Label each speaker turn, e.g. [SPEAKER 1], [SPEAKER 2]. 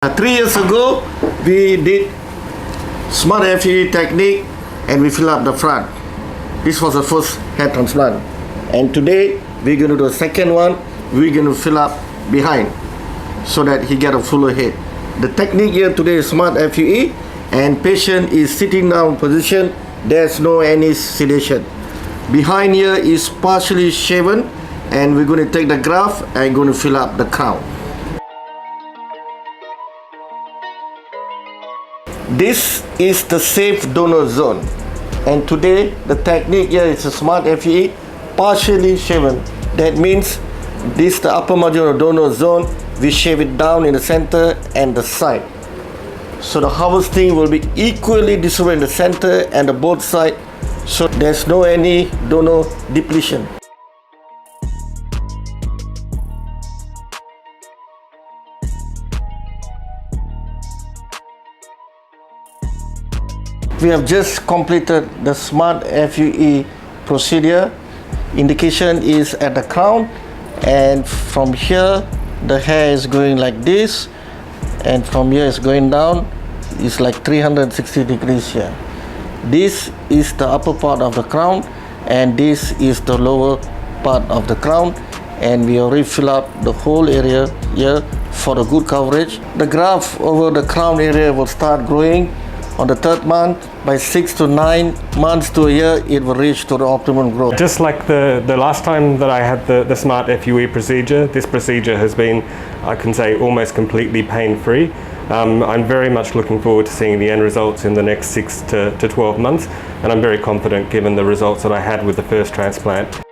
[SPEAKER 1] 3 years ago, we did SMART FUE technique and we fill up the front. This was the first hair transplant. And today, we're going to do the second one. We're going to fill up behind so that he get a fuller head. The technique here today is SMART FUE, and patient is sitting down position. There's no any sedation. Behind here is partially shaven, and we're going to take the graft and going to fill up the crown. This is the safe donor zone, and today the technique here is a SMART FUE partially shaven. That means this the upper margin of donor zone. We shave it down in the center and the side, so the harvesting will be equally distributed in the center and the both side, so there's no any donor depletion. We have just completed the SMART FUE procedure. Indication is at the crown, and from here the hair is going like this, and from here it's going down. It's like 360 degrees here. This is the upper part of the crown, and this is the lower part of the crown, and we already fill up the whole area here for the good coverage. The graft over the crown area will start growing on the 3rd month. By 6 to 9 months to a year, it will reach to the optimum growth.
[SPEAKER 2] Just like the last time that I had the SMART FUE procedure, this procedure has been, I can say, almost completely pain-free. I'm very much looking forward to seeing the end results in the next 6 to 12 months, and I'm very confident given the results that I had with the first transplant.